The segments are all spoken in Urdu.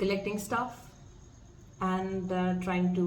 collecting stuff and trying to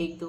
1-2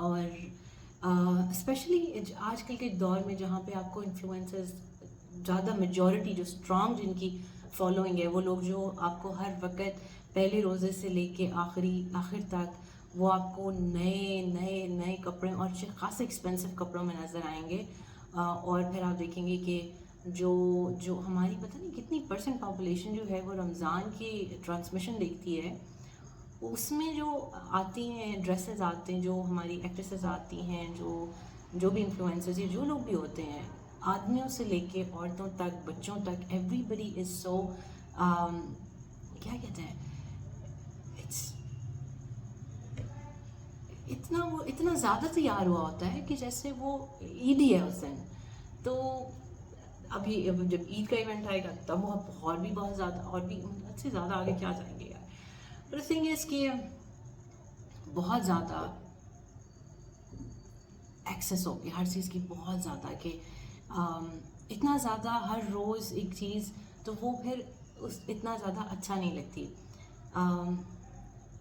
اور اسپیشلی آج کل کے دور میں جہاں پہ آپ کو انفلوئنسرز زیادہ میجورٹی جو اسٹرانگ جن کی فالوئنگ ہے وہ لوگ جو آپ کو ہر وقت پہلے روزے سے لے کے آخر تک وہ آپ کو نئے نئے نئے کپڑے اور خاصے ایکسپینسو کپڑوں میں نظر آئیں گے. اور پھر آپ دیکھیں گے کہ جو ہماری پتہ نہیں کتنی پرسنٹ پاپولیشن جو ہے وہ رمضان کی ٹرانسمیشن دیکھتی ہے, اس میں جو آتی ہیں ڈریسز آتے ہیں, جو ہماری ایکٹریسز آتی ہیں, جو بھی انفلوئنسرز یا جو لوگ بھی ہوتے ہیں, آدمیوں سے لے کے عورتوں تک بچوں تک, ایوری بڈی از سو کیا کہتے ہیں, اتنا زیادہ تیار ہوا ہوتا ہے کہ جیسے وہ عید ہی ہے اس دن. تو ابھی جب عید کا ایونٹ آئے گا تب وہ اور بھی بہت زیادہ اور بھی حد سے زیادہ آگے کیا جائیں گے یار. بٹ تھنگ از کہ بہت زیادہ ایکسیس ہو گیا ہر چیز کی, بہت زیادہ کہ اتنا زیادہ ہر روز ایک چیز, تو وہ پھر اتنا زیادہ اچھا نہیں لگتی.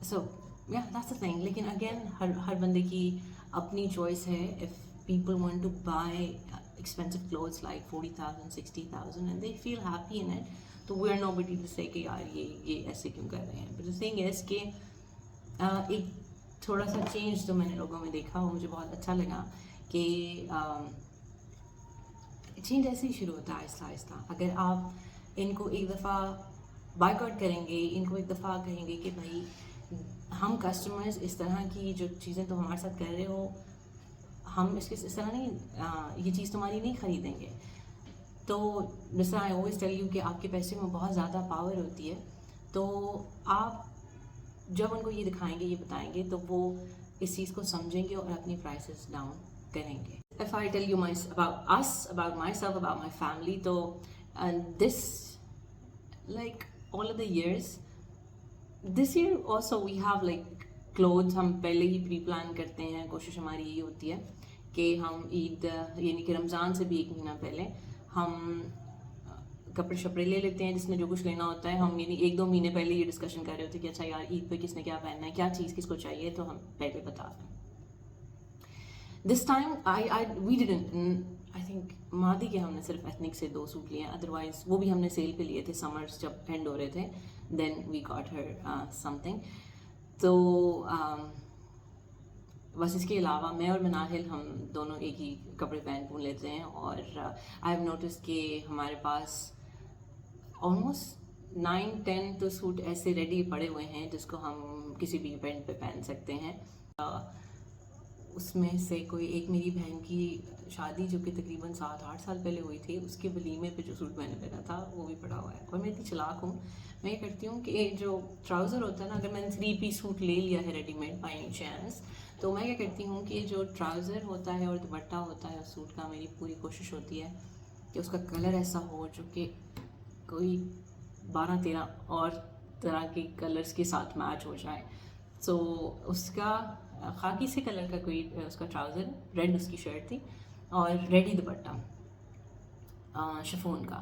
سو یا دیٹس دا تھنگ. لیکن اگین ہر بندے کی اپنی چوائس ہے. If people want to buy expensive clothes like 40,000 60,000 and they feel happy in it, تو we are know body to سے کہ یار یہ ایسے کیوں کر رہے ہیں. بٹ دا تھنگ از کہ ایک تھوڑا سا چینج جو میں نے لوگوں میں دیکھا وہ مجھے بہت اچھا لگا کہ چینج ایسے ہی شروع ہوتا ہے آہستہ آہستہ. اگر آپ ان کو ایک دفعہ بائک آؤٹ کریں گے, ان کو ایک دفعہ کہیں گے کہ بھائی ہم کسٹمرز اس طرح کی جو چیزیں تم ہمارے ساتھ کر رہے ہو, ہم اس طرح نہیں, یہ چیز تمہاری نہیں خریدیں گے. تو جس طرح آئی آلویز ٹیل یو کہ آپ کے پیسے میں بہت زیادہ پاور ہوتی ہے. تو آپ جب ان کو یہ دکھائیں گے, یہ بتائیں گے, تو وہ اس چیز کو سمجھیں گے اور اپنی پرائسز ڈاؤن کریں گے. If I tell you about us, about myself, about my family, تو this like all of the years, this year also we have like clothes, ہم پہلے ہی پری پلان کرتے ہیں. کوشش ہماری یہی ہوتی ہے کہ ہم عید یعنی کہ رمضان سے بھی ایک مہینہ پہلے ہم کپڑے شپڑے لے لیتے ہیں, جس میں جو کچھ لینا ہوتا ہے. ہم یعنی 1-2 مہینے پہلے یہ ڈسکشن کر رہے ہوتے ہیں کہ اچھا یار عید پہ کس نے کیا پہننا ہے, کیا چیز کس کو چاہیے, تو ہم پہلے بتا دیں. This time we didn't, I think مادی کے ہم نے صرف ایتھنک سے 2 سوٹ لیے ہیں, ادروائز وہ بھی ہم نے سیل پہ لیے تھے سمرس جب اینڈ ہو رہے تھے. Then we got her something. تو بس اس کے علاوہ میں اور مناہل ہم دونوں ایک ہی کپڑے پہن لیتے ہیں. اور آئی ہیو نوٹس کہ ہمارے پاس آلموسٹ 9-10 تو سوٹ ایسے ریڈی پڑے ہوئے ہیں جس کو ہم کسی بھی ایونٹ پہ پہن سکتے ہیں. اس میں سے کوئی ایک میری بہن کی شادی جو کہ تقریباً 7-8 سال پہلے ہوئی تھی, اس کے ولیمے پہ جو سوٹ میں نے پہنا تھا وہ بھی پڑا ہوا ہے. اور میں اتنی چلاک ہوں, میں یہ کرتی ہوں کہ جو ٹراؤزر ہوتا ہے نا, اگر میں نے 3 پیس سوٹ لے لیا ہے ready made by any chance, تو میں کیا کرتی ہوں کہ جو ٹراؤزر ہوتا ہے اور دوپٹہ ہوتا ہے اس سوٹ کا, میری پوری کوشش ہوتی ہے کہ اس کا کلر ایسا ہو جو کہ کوئی 12-13 اور طرح کے کلرز کے ساتھ میچ ہو جائے. سو اس کا خاکی سے کلر کا کوئی اس کا ٹراؤزر, ریڈ اس کی شرٹ تھی, اور ریڈی دوپٹہ شفون کا.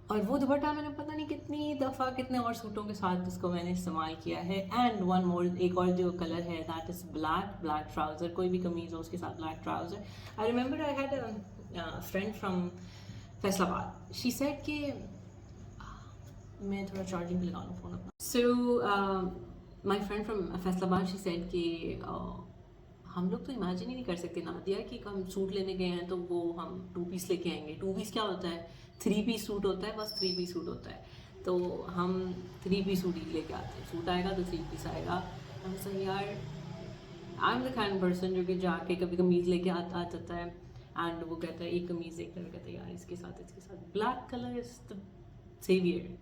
اور وہ دوپٹہ میں نے پتہ نہیں کتنی دفعہ کتنے اور سوٹوں کے ساتھ جس کو میں نے استعمال کیا ہے. اینڈ ون مور, ایک اور جو کلر ہے دیٹ از بلیک ٹراؤزر. کوئی بھی قمیض ہو اس کے ساتھ black trouser. I remember I had a friend from Faisal آباد, شی سیڈ کہ میں تھوڑا چارجنگ پہ لگا لوں فون اپنا. سو مائی فرینڈ فرام فیصل آباد, شی سیڈ کہ ہم لوگ تو امیجن ہی نہیں کر سکتے نادیہ کہ ہم سوٹ لینے گئے ہیں تو وہ ہم 2 پیس لے کے آئیں گے. 2 پیس کیا ہوتا ہے, 3 پیس سوٹ ہوتا ہے, بس 3 پیس سوٹ ہوتا ہے. تو ہم 3 پیس سوٹ ہی لے کے آتے ہیں. سوٹ آئے گا تو 3 پیس آئے گا. ہم سے یار I am the kind person جو کہ جا کے کبھی قمیض لے کے آتا جاتا ہے, اینڈ وہ کہتا ہے ایک قمیض دیکھتا ہے, کہتا ہے یار اس کے ساتھ black colour is the severe.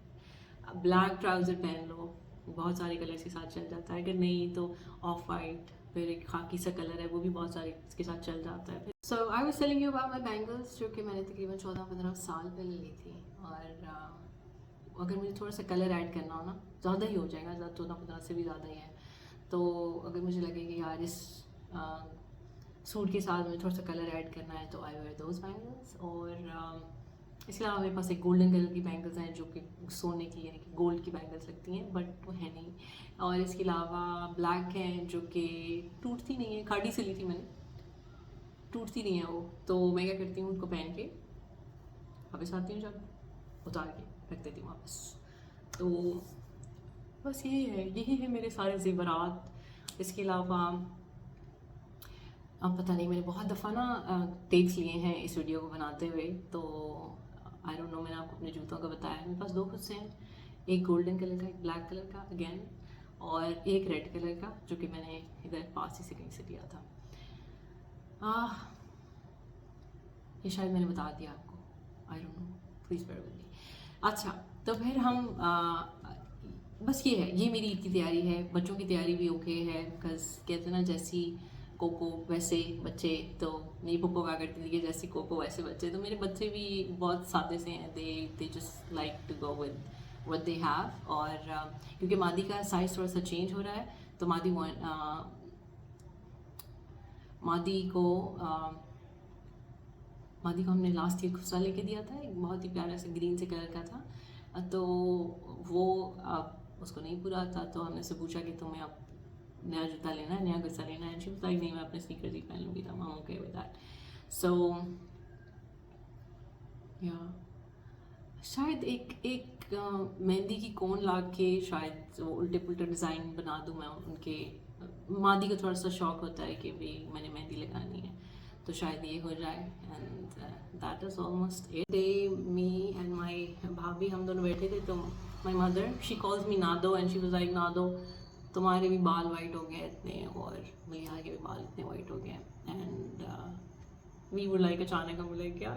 Black trouser پہن لو, بہت سارے کلرس کے ساتھ چل جاتا ہے. اگر نہیں تو آف وائٹ, پھر ایک خاکی سا کلر ہے وہ بھی بہت سارے اس کے ساتھ چل جاتا ہے. So I was telling you about my bangles, جو کہ میں نے تقریباً 14-15 سال پہلے لی تھی. اور اگر مجھے تھوڑا سا کلر ایڈ کرنا ہو نا, زیادہ ہی ہو جائے گا, 14-15 سے بھی زیادہ ہی ہے, تو اگر مجھے لگے کہ یار اس سوٹ کے ساتھ مجھے تھوڑا سا کلر ایڈ کرنا ہے تو آئی ویئر دوز بینگلس. اور اس کے علاوہ میرے پاس ایک گولڈن کلر کی بینگلس ہیں جو کہ سونے کی یعنی کہ گولڈ کی بینگلس لگتی ہیں, بٹ وہ ہے نہیں. اور اس کے علاوہ بلیک ہیں جو کہ ٹوٹتی نہیں ہیں, کھاڑی سے لی تھی میں نے, ٹوٹتی نہیں ہے وہ. تو میں کیا کرتی ہوں ان کو پہن کے واپس آتی ہوں, جب اتار کے رکھ دیتی ہوں واپس. تو بس یہی ہے میرے سارے زیورات. اس کے علاوہ اب پتہ نہیں, میں نے بہت دفعہ نا ٹیکس لیے ہیں اس ویڈیو کو بناتے ہوئے, تو آئی ڈونٹ نو, میں نے آپ کو اپنے جوتوں کا بتایا. میرے پاس 2 خود سے ہیں, ایک گولڈن کلر کا, ایک بلیک کلر کا اگین, اور ایک ریڈ کلر کا جو کہ میں نے ادھر پاس ہی سے کہیں سے لیا تھا. یہ شاید میں نے بتا دیا آپ کو, I don't know, please bear with me. اچھا, تو پھر ہم بس یہ ہے, یہ میری عید کی تیاری ہے. بچوں کی تیاری بھی اوکے ہے, بکاز کہتے ہیں نا جیسی کوکو ویسے بچے. تو میری پپو کہا کرتی تھی کہ جیسی کوکو ویسے بچے. تو میرے بچے بھی بہت سادے سے ہیں, they just like to go with what they have. اور کیونکہ مادی کا سائز تھوڑا سا چینج ہو رہا ہے, تو مادی کو ہم نے لاسٹ ایئر خسرہ لے کے دیا تھا, ایک بہت ہی پیارا سے گرین سے کلر کا تھا. تو وہ اب اس کو نہیں پورا تھا, تو ہم نے سے پوچھا کہ تمہیں اب نیا جوتا لینا ہے, نیا غصہ لینا ہے. شی بتائی نہیں, میں اپنے اسنیکرز ہی پہن لوں گی. تھا مام اوکے ود دیٹ. سو یا شاید ایک مہندی کی کون لا کے شاید وہ الٹے پلٹے ڈیزائن بنا دوں میں ان کے. مادی کو تھوڑا سا شوق ہوتا ہے کہ بھائی میں نے مہندی لگانی ہے, تو شاید یہ ہو جائے. And that is almost it. Day me and my بھابھی ہم دونوں بیٹھے تھے, تو my mother she calls me نادو, اینڈ شی واز لائک نادو تمہارے بھی بال وائٹ ہو گئے اتنے, اور ملیحا کے بھی بال اتنے وائٹ ہو گئے. اینڈ وی وڈ لائک اچانک ہم بولے کہ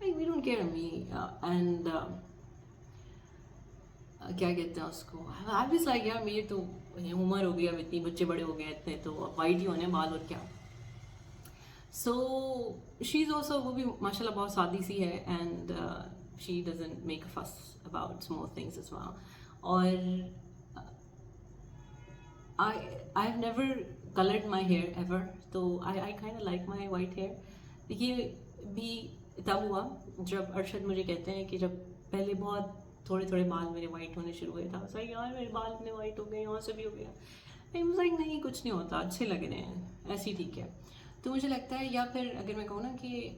we don't care me. And کیا کہتے ہیں اس کو, آئی واز لائک یار میری تو عمر ہو گئی, اب اتنی بچے بڑے ہو گئے اتنے, تو وائٹ ہی ہونے بال, اور کیا. سو شی از آلسو, وہ بھی ماشاء اللہ بہت سادی سی ہے. And she doesn't make a fuss about small things as well. اور I have never colored my hair ever, تو I kind of like my white hair. یہ بھی تب ہوا جب ارشد مجھے کہتے ہیں کہ جب پہلے بہت تھوڑے تھوڑے بال میرے وائٹ ہونے شروع ہوئے تھا, صحیح یار میرے بال اتنے وائٹ ہو گئے, یہاں سے بھی ہو گیا. نہیں کچھ نہیں ہوتا, اچھے لگ رہے ہیں ایسے ہی ٹھیک ہے. تو مجھے لگتا ہے, یا پھر اگر میں کہوں نا کہ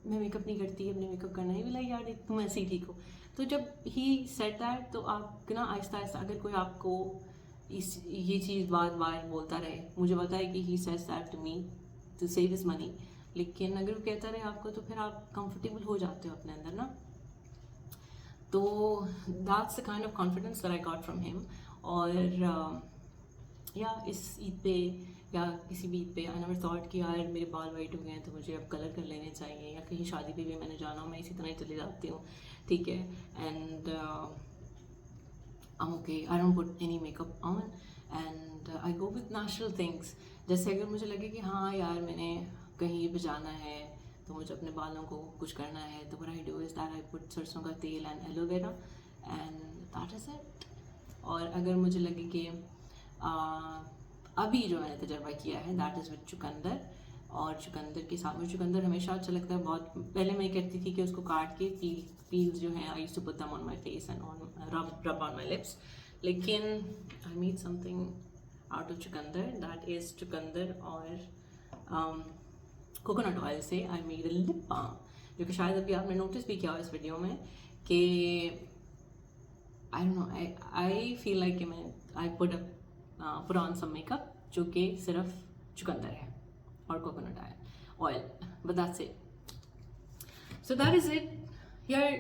میں میک اپ نہیں کرتی, اپنے میک اپ کرنا ہی ملا یار تم ایسے ہی ٹھیک ہو. تو جب ہی سیٹ دیٹ, تو آپ نا آہستہ آہستہ اگر کوئی آپ کو یہ چیز بار بار بولتا رہے, مجھے پتا ہے کہ he says that to me to save his money, لیکن اگر وہ کہتا رہے آپ کو, تو پھر آپ کمفرٹیبل ہو جاتے ہو اپنے اندر نا. تو that's the kind of confidence that I got from him. اور یا اس عید پہ یا کسی بھی عید پہ آئی نیور تھاٹ کہ یار میرے بال وائٹ ہو گئے ہیں تو مجھے اب کلر کر لینے چاہیے, یا کہیں شادی پہ بھی میں نے جانا ہو میں اسی طرح ہی چلی جاتی ہوں, ٹھیک ہے. And okay, I don't put any make up on, and I go with natural things. جیسے اگر مجھے لگے کہ ہاں یار میں نے کہیں پہ جانا ہے, تو مجھے اپنے بالوں کو کچھ کرنا ہے, تو what I do is that I put سرسوں کا تیل and aloe vera, and that is it. اور اگر مجھے لگے کہ ابھی جو میں نے تجربہ کیا ہے دیٹ از وتھ چقندر, اور چقندر کے ساتھ مجھے چقندر ہمیشہ اچھا لگتا ہے بہت. پہلے میں کہتی تھی کہ اس کو کاٹ کے پیلز جو ہیں, I used to put them on my face and rub on my lips, لیکن I made something out of چقندر, دیٹ از چقندر اور کوکونٹ آئل سے I made a lip balm, جو کہ شاید ابھی آپ نے نوٹس بھی کیا ہو اس ویڈیو میں کہ آئی don't know, I feel like کہ میں آئی پٹ آن سم میک اپ جو کہ صرف چقندر ہے اور coconut oil, but that's it. So that is it یار.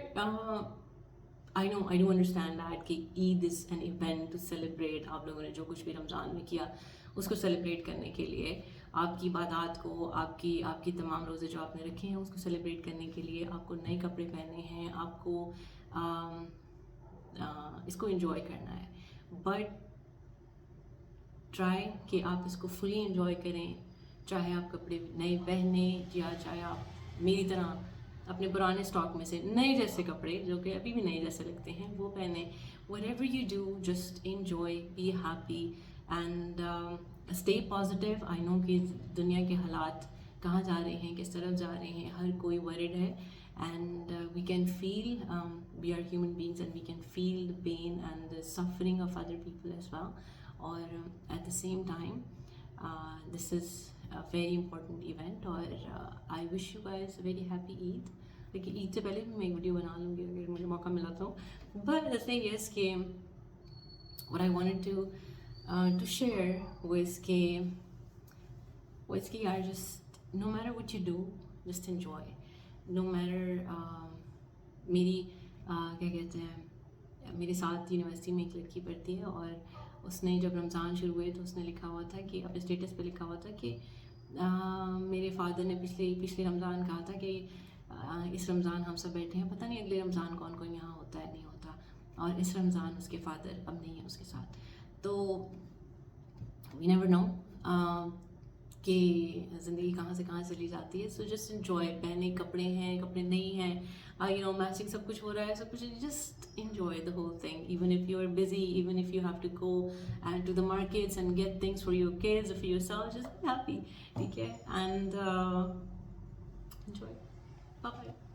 I know, I do understand that کہ Eid is an event to celebrate. آپ لوگوں نے جو کچھ بھی رمضان میں کیا اس کو سیلیبریٹ کرنے کے لیے, آپ کی عبادات کو, آپ کی تمام روزے جو آپ نے رکھے ہیں اس کو سیلیبریٹ کرنے کے لیے آپ کو نئے کپڑے پہننے ہیں, آپ کو اس کو انجوائے کرنا ہے. بٹ ٹرائی کہ آپ اس کو فلی انجوائے کریں, چاہے آپ کپڑے نئے پہنیں یا چاہے آپ میری طرح اپنے پرانے اسٹاک میں سے نئے جیسے کپڑے جو کہ ابھی بھی نئے جیسے لگتے ہیں وہ پہنیں. whatever you do, just enjoy, be happy and stay positive. I know کہ دنیا کے حالات کہاں جا رہے ہیں, کس طرف جا رہے ہیں, ہر کوئی worried ہے, and we can feel, we are human beings and we can feel the pain and the suffering of other people as well. اور at the same time this is very important event. اور I wish you guys very happy Eid. لیکن عید سے پہلے بھی میں ایک ویڈیو بنا لوں گی اگر مجھے موقع ملا تو. بٹ the thing is کہ what I wanted to share was کہ یار just no matter what you do, just enjoy. No matter میری کیا کہتے ہیں, میرے ساتھ یونیورسٹی میں ایک لڑکی پڑھتی ہے, اور اس نے جب رمضان شروع ہوئے تو اس نے لکھا ہوا تھا کہ اپنے اسٹیٹس پہ لکھا ہوا تھا کہ میرے فادر نے پچھلے رمضان کہا تھا کہ اس رمضان ہم سب بیٹھے ہیں, پتہ نہیں اگلے رمضان کون کون یہاں ہوتا ہے نہیں ہوتا, اور اس رمضان اس کے فادر اب نہیں ہے اس کے ساتھ. تو وی نیور نو کہ زندگی کہاں سے کہاں چلی جاتی ہے. So just enjoy. پہنے کپڑے ہیں, کپڑے نہیں ہیں, میچنگ سب کچھ ہو رہا ہے, سب کچھ, just enjoy the whole thing. Even if you are busy, even if you have to go to the markets and get things for your kids or for yourself, just be happy. ٹھیک ہے, and enjoy. Bye bye.